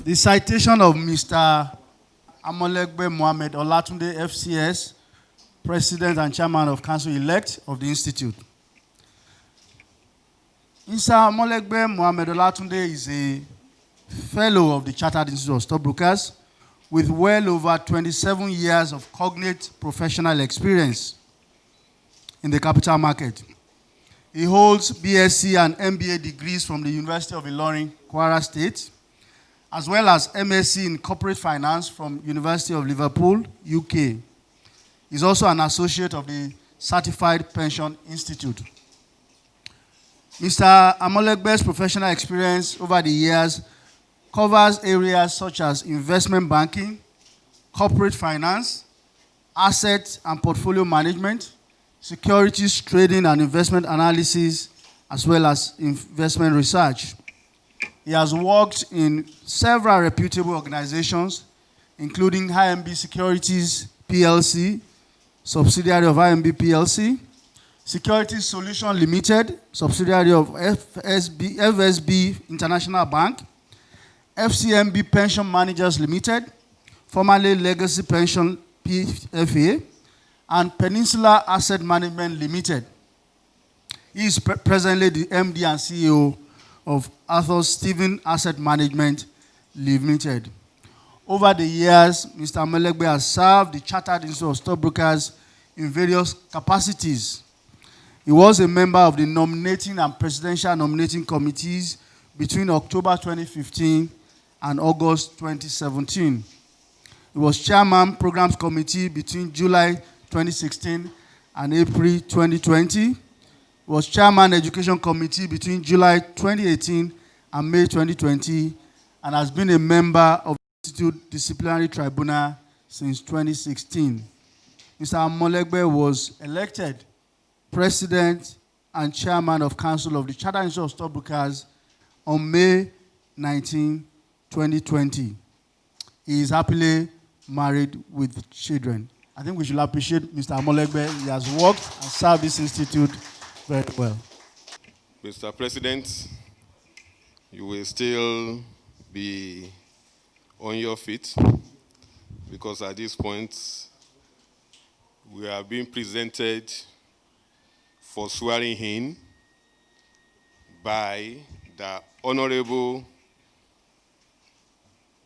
The citation of Mr. Amolegbe Mohammed Olatunde FCS, President and Chairman of Council-elect of the Institute. Mr. Amolegbe Mohammed Olatunde is a fellow of the Chartered Institute of Stockbrokers with well over 27 years of cognate professional experience in the capital market. He holds BSc and MBA degrees from the University of Ilorin, Kwara State, as well as MSc in Corporate Finance from University of Liverpool, UK. He's also an associate of the Certified Pension Institute. Mr. Amolegbe's professional experience over the years covers areas such as investment banking, corporate finance, asset and portfolio management, securities trading and investment analysis, as well as investment research. He has worked in several reputable organizations, including IMB Securities PLC, subsidiary of IMB PLC, Securities Solution Limited, subsidiary of FSB International Bank, FCMB Pension Managers Limited, formerly Legacy Pension PFA, and Peninsula Asset Management Limited. He is presently the MD and CEO of Arthur Stephen Asset Management Limited. Over the years, Mr. Amolegbe has served the Chartered Institute of Stockbrokers in various capacities. He was a member of the nominating and presidential nominating committees between October 2015 and August 2017. He was chairman programs committee between July 2016 and April 2020. He was chairman education committee between July 2018 and May 2020, and has been a member of the Institute Disciplinary Tribunal since 2016. Mr. Amolegbe was elected President and Chairman of Council of the Chartered Institute of Stockbrokers on May 19, 2020. He is happily married with children. I think we should appreciate Mr. Amolegbe. He has worked and served this institute very well. Mr. President, you will still be on your feet because at this point we are being presented for swearing in by the Honorable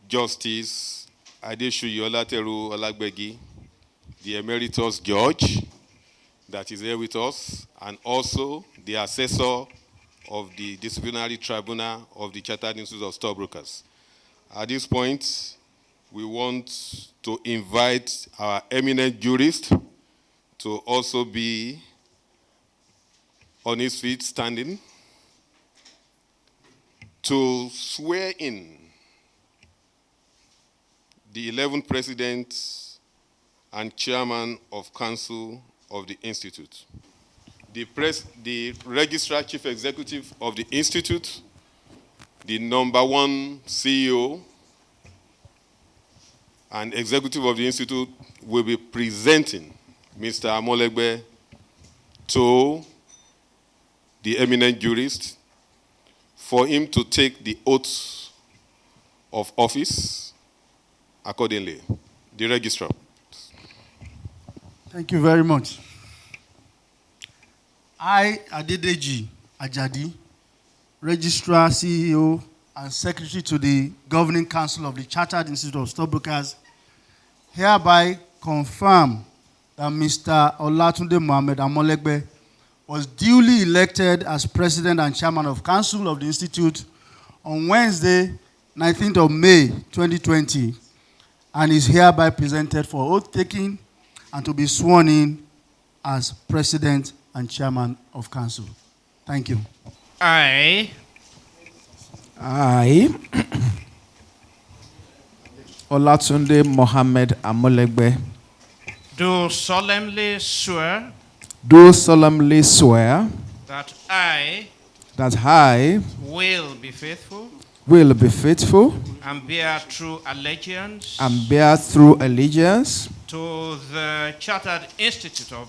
Justice Adesuyi Olateru-Olagbegi, the Emeritus Judge that is here with us, and also the assessor of the Disciplinary Tribunal of the Chartered Institute of Stockbrokers. At this point, we want to invite our eminent jurist to also be on his feet standing to swear in the 11th President and Chairman of Council of the Institute. The Registrar Chief Executive of the Institute, the #1 CEO and Executive of the Institute will be presenting Mr. Amolegbe to the eminent jurist for him to take the oath of office accordingly. The registrar. Thank you very much. I, Adedeji Ajadi, Registrar, CEO, and Secretary to the Governing Council of the Chartered Institute of Stockbrokers, hereby confirm that Mr. Olatunde Mohammed Amolegbe was duly elected as President and Chairman of Council of the Institute on Wednesday, 19th of May, 2020, and is hereby presented for oath-taking and to be sworn in as President and Chairman of Council. Thank you. I, Olatunde Mohammed Amolegbe, do solemnly swear that I will be faithful and bear true allegiance to the Chartered Institute of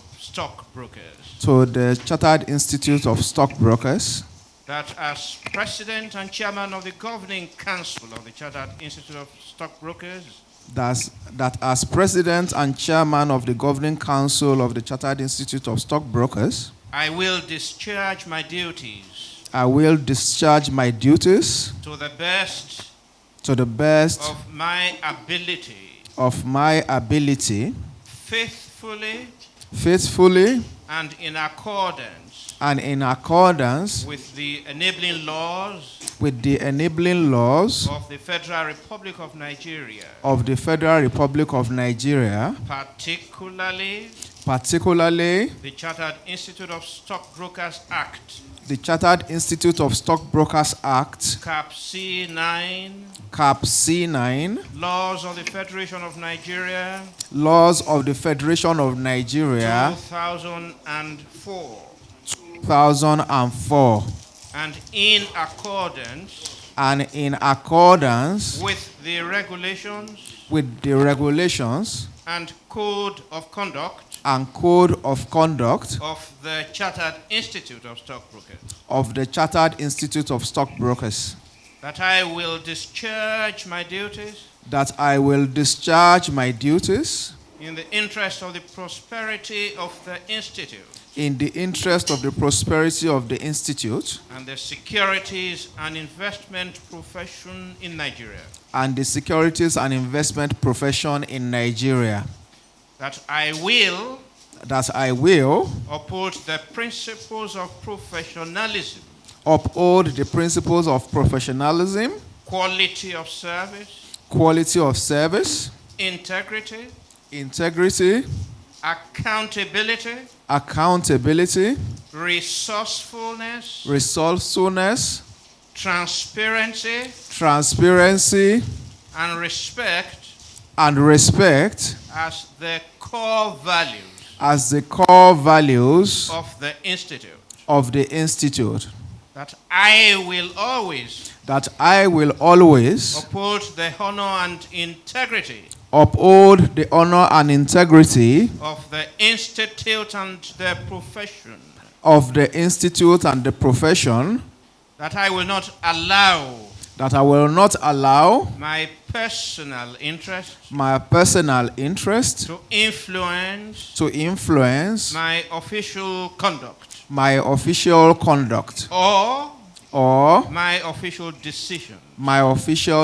Stockbrokers that as President and Chairman of the Governing Council of the Chartered Institute of Stockbrokers, that as President and Chairman of the Governing Council of the Chartered Institute of Stockbrokers, I will discharge my duties I will discharge my duties to the best of my ability, faithfully and in accordance with the enabling laws of the Federal Republic of Nigeria, particularly the Chartered Institute of Stockbrokers Act, Cap C9, laws of the Federation of Nigeria, 2004, and in accordance with the regulations and code of conduct of the Chartered Institute of Stockbrokers, that I will discharge my duties in the interest of the prosperity of the Institute and the securities and investment profession in Nigeria. That I will uphold the principles of professionalism, quality of service, integrity, accountability, resourcefulness, transparency, and respect as the core values of the Institute. That I will always uphold the honor and integrity of the Institute and the profession. That I will not allow my personal interest to influence my official conduct or my official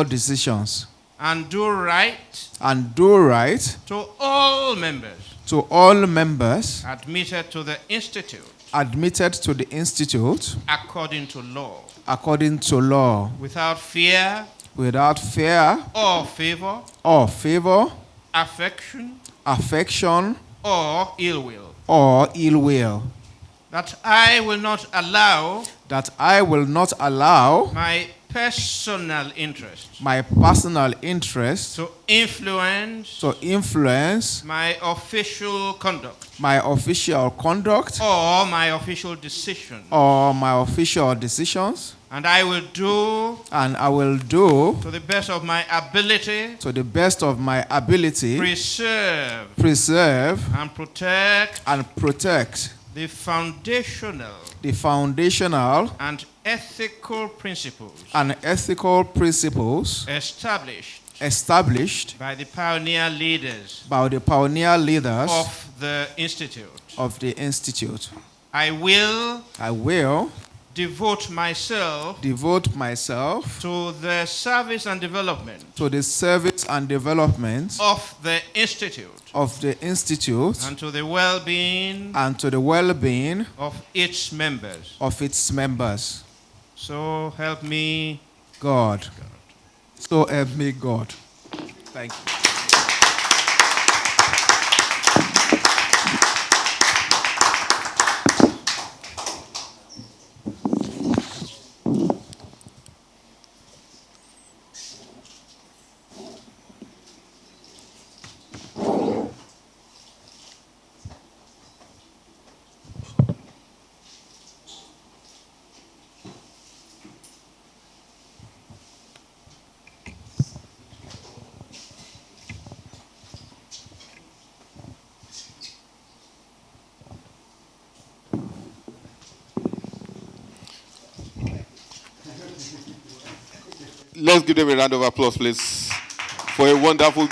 decisions, and do right to all members admitted to the Institute according to law, without fear or favor, affection or ill will. That I will not allow my personal interest to influence my official conduct or my official decisions. And I will do to the best of my ability preserve and protect the foundational and ethical principles established by the pioneer leaders of the Institute. I will devote myself to the service and development of the Institute and to the well-being of its members. So help me God. Thank you. Let's give them a round of applause, please, for a wonderful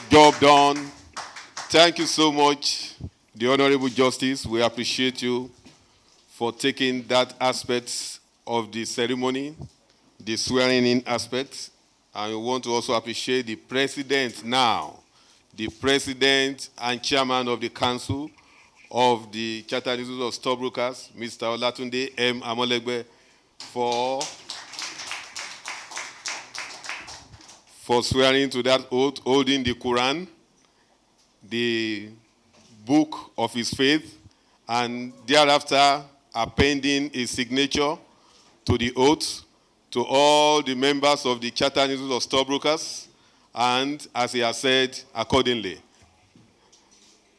job done. Thank you so much, the Honorable Justice. We appreciate you for taking that aspect of the ceremony, the swearing-in aspect. And we want to also appreciate the President now, the President and Chairman of the Council of the Chartered Institute of Stockbrokers, Mr. Olatunde Amolegbe, for swearing to that oath, holding the Quran, the book of his faith, and thereafter appending his signature to the oath to all the members of the Chartered Institute of Stockbrokers, and as he has said, accordingly.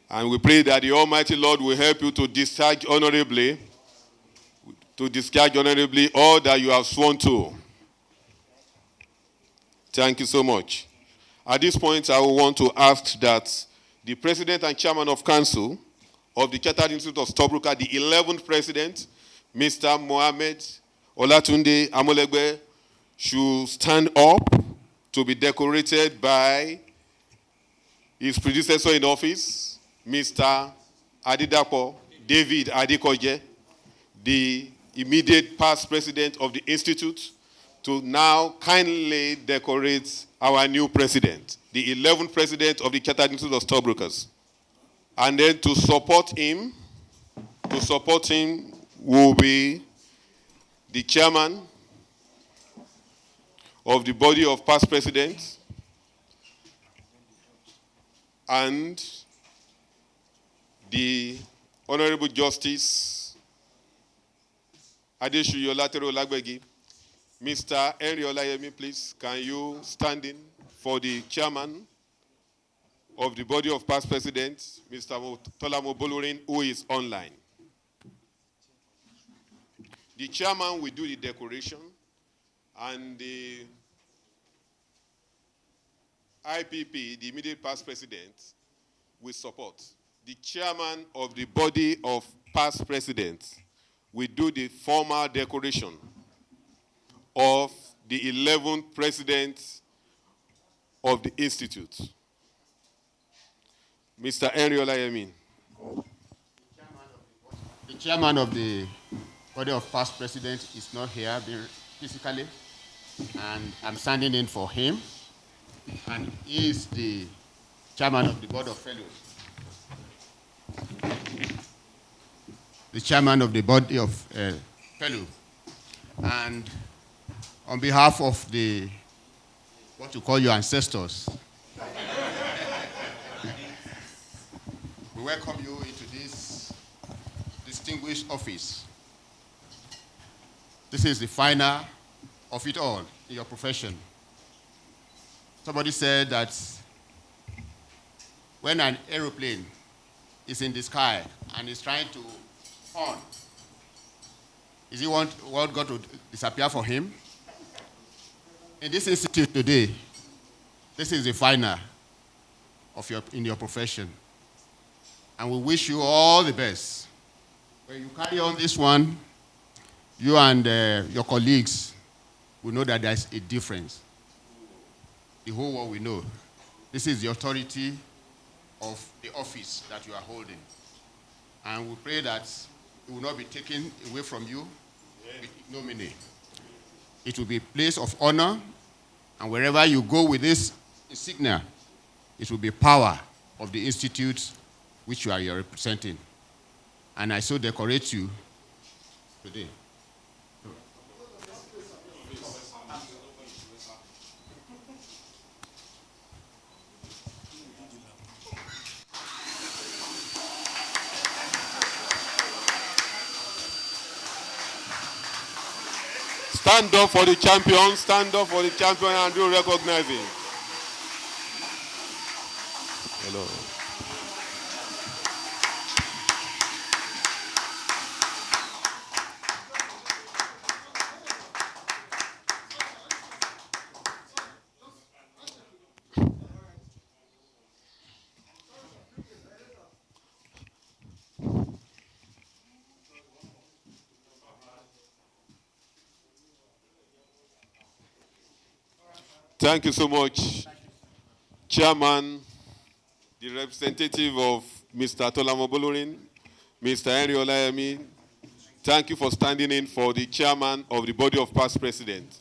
And we pray that the Almighty Lord will help you to discharge honorably all that you have sworn to. Thank you so much. At this point, I will want to ask that the President and Chairman of Council of the Chartered Institute of Stockbrokers, the 11th President, Mr. Mohammed Olatunde Amolegbe, should stand up to be decorated by his predecessor in office, Mr. Adedapo David Adejoke, the immediate past president of the Institute, to now kindly decorate our new president, the 11th president of the Chartered Institute of Stockbrokers. And then to support him will be the chairman of the body of past presidents and the Honorable Justice Adesuyi Olateru-Olagbegi. Mr. Henry Olayemi, please, can you stand in for the chairman of the body of past presidents, Mr. Tolamo Bolorin, who is online. The chairman will do the decoration, and the IPP, the immediate past president, will support. The chairman of the body of past presidents will do the formal decoration of the 11th president of the Institute. Mr. Henry Olayemi. The chairman of the body of past presidents is not here physically, and I'm standing in for him. And he is the chairman of the board of fellows. The chairman of the body of fellows. And on behalf of the, what you call your ancestors, we welcome you into this distinguished office. This is the final of it all in your profession. Somebody said that when an aeroplane is in the sky and is trying to horn, is he want God to disappear for him? In this institute today, this is the final of in your profession. And we wish you all the best. When you carry on this one, you and your colleagues will know that there's a difference. The whole world will know. This is the authority of the office that you are holding. And we pray that it will not be taken away from you with ignominy. It will be a place of honor, and wherever you go with this insignia, it will be power of the institute which you are representing. And I so decorate you today. Stand up for the champion, stand up for the champion, and do recognize him. Hello. Thank you so much, Chairman, the representative of Mr. Tola Bolorin, Mr. Henry Olayemi. Thank you for standing in for the chairman of the body of past presidents.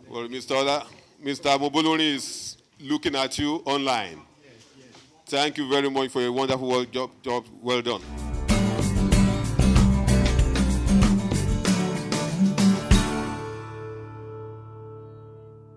Well, Mr. Mobolori is looking at you online. Thank you very much for a wonderful job well done.